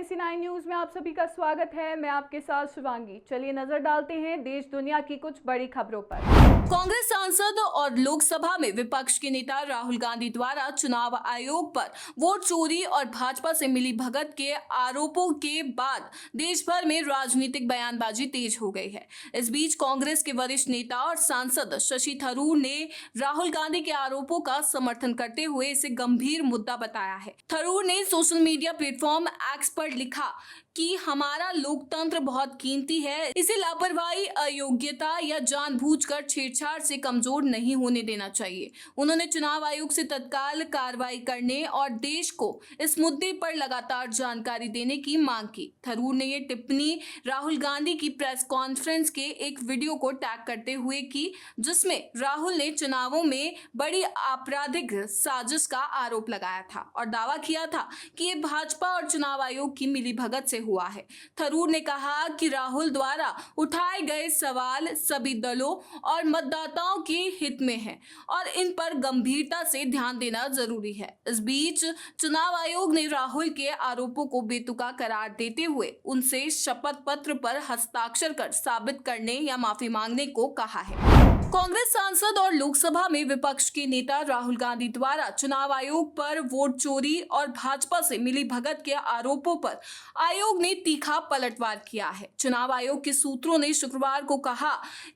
NAC9 news में आप सभी का स्वागत है। मैं आपके साथ शिवांगी। चलिए नजर डालते हैं देश दुनिया की कुछ बड़ी खबरों पर। कांग्रेस सांसद और लोकसभा में विपक्ष के नेता राहुल गांधी द्वारा चुनाव आयोग पर वोट चोरी और भाजपा से मिली भगत के आरोपों के बाद देश भर में राजनीतिक बयानबाजी तेज हो गई है। इस बीच कांग्रेस के वरिष्ठ नेता और सांसद शशि थरूर ने राहुल गांधी के आरोपों का समर्थन करते हुए इसे गंभीर मुद्दा बताया है। थरूर ने सोशल मीडिया प्लेटफॉर्म एक्स पर लिखा कि हमारा लोकतंत्र बहुत कीमती है, इसे लापरवाही, अयोग्यता या जानबूझकर छेड़छाड़ से कमजोर नहीं होने देना चाहिए। उन्होंने चुनाव आयोग से तत्काल कार्रवाई करने और देश को इस मुद्दे पर लगातार जानकारी देने की मांग की। थरूर ने ये टिप्पणी राहुल गांधी की प्रेस कॉन्फ्रेंस के एक वीडियो को टैग करते हुए की, जिसमें राहुल ने चुनावों में बड़ी आपराधिक साजिश का आरोप लगाया था और दावा किया था कि ये भाजपा और चुनाव आयोग की मिलीभगत से हुआ है। थरूर ने कहा कि राहुल द्वारा उठाए गए सवाल सभी दलों और मतदाताओं के हित में हैं और इन पर गंभीरता से ध्यान देना जरूरी है। इस बीच चुनाव आयोग ने राहुल के आरोपों को बेतुका करार देते हुए उनसे शपथ पत्र पर हस्ताक्षर कर साबित करने या माफी मांगने को कहा है। कांग्रेस सांसद और लोकसभा में विपक्ष के नेता राहुल गांधी द्वारा चुनाव आयोग पर वोट चोरी और भाजपा से मिली भगत के आरोपों पर आयोग ने तीखा पलटवार किया है। चुनाव आयोग के सूत्रों ने शुक्रवार को कहा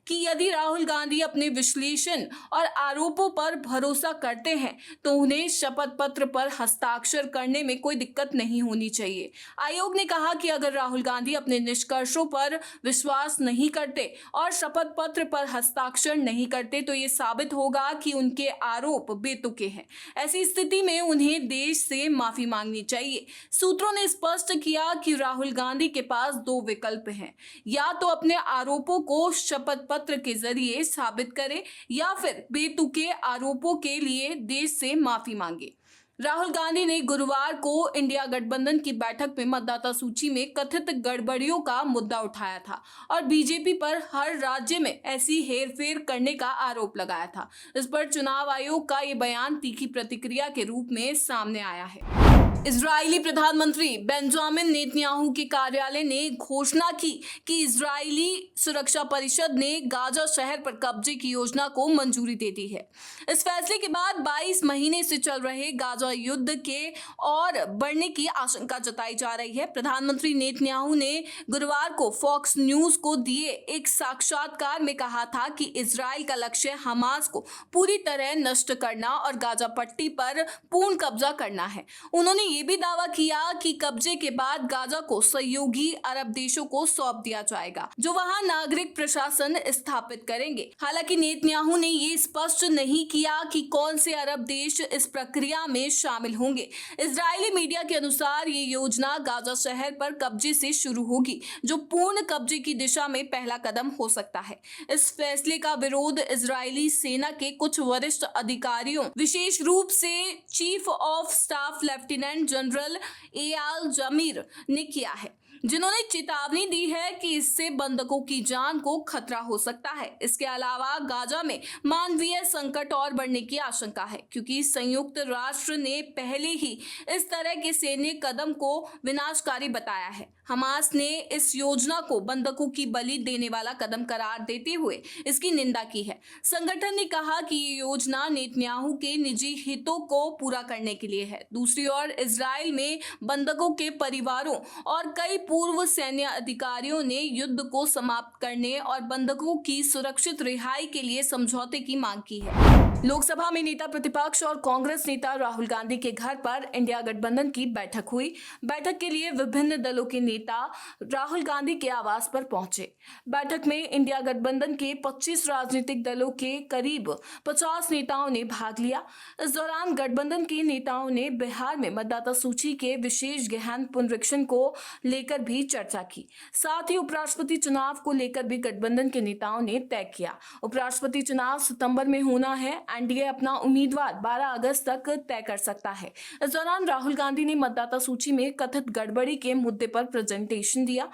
कि यदि राहुल गांधी अपने विश्लेषण और आरोपों पर भरोसा करते हैं तो उन्हें शपथ पत्र पर हस्ताक्षर करने में कोई दिक्कत नहीं होनी चाहिए। आयोग ने कहा कि अगर राहुल गांधी अपने निष्कर्षों पर विश्वास नहीं करते और शपथ पत्र पर हस्ताक्षर नहीं करते तो ये साबित होगा कि उनके आरोप बेतुके हैं। ऐसी स्थिति में उन्हें देश से माफी मांगनी चाहिए। सूत्रों ने स्पष्ट किया कि राहुल गांधी के पास दो विकल्प हैं, या तो अपने आरोपों को शपथ पत्र के जरिए साबित करें या फिर बेतुके आरोपों के लिए देश से माफी मांगे। राहुल गांधी ने गुरुवार को इंडिया गठबंधन की बैठक में मतदाता सूची में कथित गड़बड़ियों का मुद्दा उठाया था और बीजेपी पर हर राज्य में ऐसी हेरफेर करने का आरोप लगाया था। इस पर चुनाव आयोग का ये बयान तीखी प्रतिक्रिया के रूप में सामने आया है। इजरायली प्रधानमंत्री बेंजामिन नेतन्याहू के कार्यालय ने घोषणा की कि इजरायली सुरक्षा परिषद ने गाजा शहर पर कब्जे की योजना को मंजूरी दे दी है। इस फैसले के बाद 22 महीने से चल रहे गाजा युद्ध के और बढ़ने की आशंका जताई जा रही है। प्रधानमंत्री नेतन्याहू ने गुरुवार को फॉक्स न्यूज को दिए एक साक्षात्कार में कहा था कि इजराइल का लक्ष्य हमास को पूरी तरह नष्ट करना और गाजा पट्टी पर पूर्ण कब्जा करना है। उन्होंने ये भी दावा किया कि कब्जे के बाद गाजा को सहयोगी अरब देशों को सौंप दिया जाएगा, जो वहां नागरिक प्रशासन स्थापित करेंगे। हालांकि नेतन्याहू ने ये स्पष्ट नहीं किया कि कौन से अरब देश इस प्रक्रिया में शामिल होंगे। इजरायली मीडिया के अनुसार ये योजना गाजा शहर पर कब्जे से शुरू होगी, जो पूर्ण कब्जे की दिशा में पहला कदम हो सकता है। इस फैसले का विरोध इजरायली सेना के कुछ वरिष्ठ अधिकारियों, विशेष रूप से chief of staff lieutenant general Eyal Zamir ने किया है, जिन्होंने चेतावनी दी है कि इससे बंधकों की जान को खतरा हो सकता है। इसके अलावा गाजा में मानवीय संकट और बढ़ने की आशंका है, क्योंकि संयुक्त राष्ट्र ने पहले ही इस तरह के सैन्य कदम को विनाशकारी बताया है। हमास ने इस योजना को बंधकों की बलि देने वाला कदम करार देते हुए इसकी निंदा की है। संगठन ने कहा कि ये योजना नेतन्याहू के निजी हितों को पूरा करने के लिए है। दूसरी ओर इजराइल में बंधकों के परिवारों और कई पूर्व सैन्य अधिकारियों ने युद्ध को समाप्त करने और बंधकों की सुरक्षित रिहाई के लिए समझौते की मांग की है। लोकसभा में नेता प्रतिपक्ष और कांग्रेस नेता राहुल गांधी के घर पर इंडिया गठबंधन की बैठक हुई। बैठक के लिए विभिन्न दलों के नेता राहुल गांधी के आवास पर पहुंचे। बैठक में इंडिया गठबंधन के 25 राजनीतिक दलों के करीब 50 नेताओं ने भाग लिया। इस दौरान गठबंधन के नेताओं ने बिहार में मतदाता सूची के विशेष गहन पुनरीक्षण को लेकर भी चर्चा की। साथ ही उपराष्ट्रपति चुनाव को लेकर भी गठबंधन के नेताओं ने तय किया। उपराष्ट्रपति चुनाव सितंबर में होना है। एनडीए अपना उम्मीदवार 12 अगस्त तक तय कर सकता है। इस दौरान राहुल गांधी ने मतदाता सूची में कथित गड़बड़ी के मुद्दे पर प्रेजेंटेशन दिया।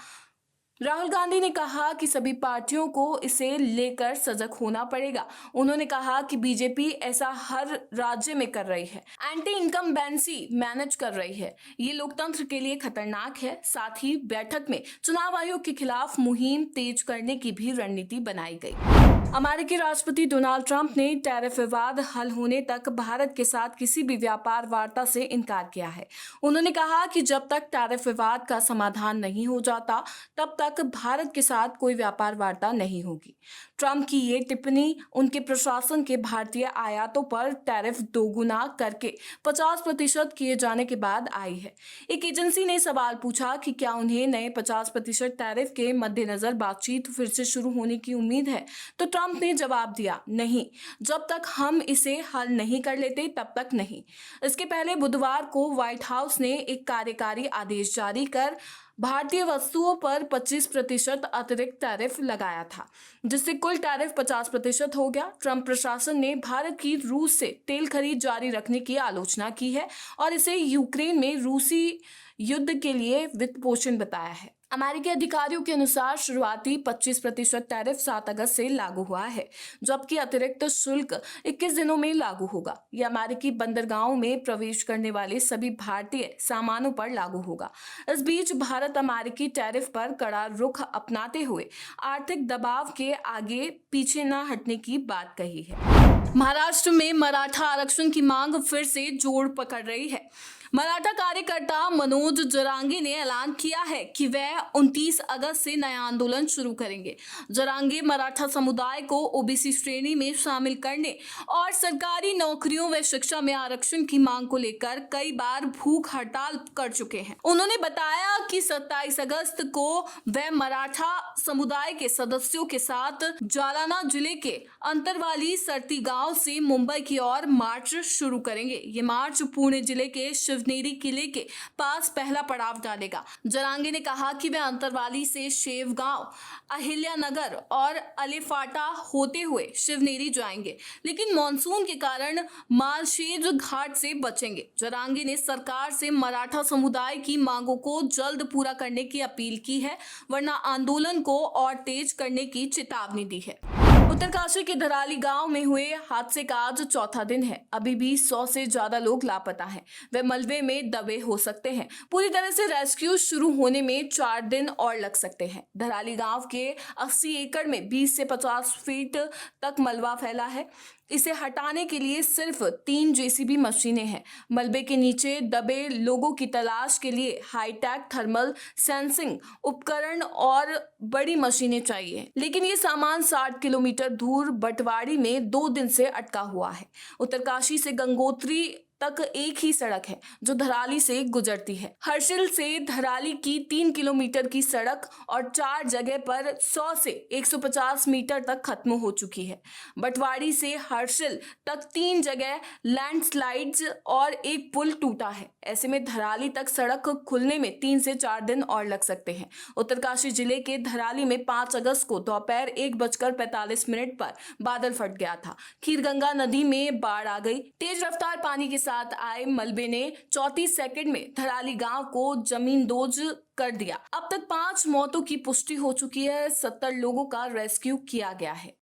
राहुल गांधी ने कहा कि सभी पार्टियों को इसे लेकर सजग होना पड़ेगा। उन्होंने कहा कि बीजेपी ऐसा हर राज्य में कर रही है, एंटी इनकम्बेंसी मैनेज कर रही है। ये लोकतंत्र के लिए खतरनाक है। साथ ही बैठक में चुनाव आयोग के खिलाफ मुहिम तेज करने की भी रणनीति बनाई गई। अमेरिकी राष्ट्रपति डोनाल्ड ट्रंप ने टैरिफ विवाद हल होने तक भारत के साथ किसी भी व्यापार वार्ता से इनकार किया है। उन्होंने कहा कि जब तक टैरिफ विवाद का समाधान नहीं हो जाता तब तक भारत के साथ कोई व्यापार वार्ता नहीं होगी। ट्रंप की ये टिप्पणी उनके प्रशासन के भारतीय आयातों पर टैरिफ दोगुना करके 50% किए जाने के बाद आई है। एक एजेंसी ने सवाल पूछा कि क्या उन्हें नए 50% टैरिफ के मद्देनजर बातचीत फिर से शुरू होने की उम्मीद है, तो ट्रंप ने जवाब दिया, नहीं, जब तक हम इसे हल नहीं कर लेते तब तक नहीं। इसके पहले बुधवार को व्हाइट हाउस ने एक कार्यकारी आदेश जारी कर भारतीय वस्तुओं पर 25% अतिरिक्त टैरिफ लगाया था, जिससे कुल टैरिफ 50% हो गया। ट्रंप प्रशासन ने भारत की रूस से तेल खरीद जारी रखने की आलोचना की है और इसे यूक्रेन में रूसी युद्ध के लिए वित्त पोषण बताया है। अमेरिकी अधिकारियों के अनुसार शुरुआती 25% टैरिफ 7 अगस्त से लागू हुआ है, जबकि अतिरिक्त शुल्क 21 दिनों में लागू होगा। यह अमेरिकी बंदरगाहों में प्रवेश करने वाले सभी भारतीय सामानों पर लागू होगा। इस बीच भारत अमेरिकी टैरिफ पर कड़ा रुख अपनाते हुए आर्थिक दबाव के आगे पीछे न हटने की बात कही है। महाराष्ट्र में मराठा आरक्षण की मांग फिर से जोर पकड़ रही है। मराठा कार्यकर्ता मनोज जरांगे ने ऐलान किया है कि वह 29 अगस्त से नया आंदोलन शुरू करेंगे। जरांगे मराठा समुदाय को ओबीसी श्रेणी में शामिल करने और सरकारी नौकरियों व शिक्षा में आरक्षण की मांग को लेकर कई बार भूख हड़ताल कर चुके हैं। उन्होंने बताया कि 27 अगस्त को वह मराठा समुदाय के सदस्यों के साथ जालना जिले के अंतरवाली सरती गांव से मुंबई की ओर मार्च शुरू करेंगे। ये मार्च पुणे जिले के शिवनेरी किले के पास पहला पड़ाव डालेगा। जरांगे ने कहा कि वे अंतरवाली से शेवगांव, अहिल्यानगर और अलेफाटा होते हुए शिवनेरी जाएंगे, लेकिन मानसून के कारण मालशेज घाट से बचेंगे। जरांगे ने सरकार से मराठा समुदाय की मांगों को जल्द पूरा करने की अपील की है, वरना आंदोलन को और तेज करने की चेतावनी दी है। उत्तरकाशी के धराली गांव में हुए हादसे का आज चौथा दिन है। अभी भी 100 से ज्यादा लोग लापता हैं। वे मलबे में दबे हो सकते हैं। पूरी तरह से रेस्क्यू शुरू होने में 4 दिन और लग सकते हैं। धराली गांव के 80 एकड़ में 20 से 50 फीट तक मलबा फैला है। इसे हटाने के लिए सिर्फ 3 जेसीबी मशीनें हैं। मलबे के नीचे दबे लोगों की तलाश के लिए हाईटेक थर्मल सेंसिंग उपकरण और बड़ी मशीनें चाहिए, लेकिन ये सामान 60 किलोमीटर दूर बटवाड़ी में 2 दिन से अटका हुआ है। उत्तरकाशी से गंगोत्री तक एक ही सड़क है जो धराली से गुजरती है। हर्षिल से धराली की 3 किलोमीटर की सड़क और 4 जगह पर 100 से 150 मीटर तक खत्म हो चुकी है। बटवाड़ी से हर्षिल तक 3 जगह लैंडस्लाइड्स और एक पुल टूटा है। ऐसे में धराली तक सड़क खुलने में 3 से 4 दिन और लग सकते हैं। उत्तरकाशी जिले के धराली में 5 अगस्त को दोपहर 1:45 पर बादल फट गया था। खीरगंगा नदी में बाढ़ आ गई। तेज रफ्तार पानी के साथ आए मलबे ने 34 सेकंड में धराली गांव को जमींदोज कर दिया। अब तक 5 मौतों की पुष्टि हो चुकी है। 70 लोगों का रेस्क्यू किया गया है।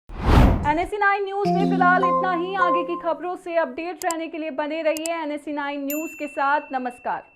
NSE9 न्यूज में फिलहाल इतना ही। आगे की खबरों से अपडेट रहने के लिए बने रहिए NSE9 न्यूज के साथ। नमस्कार।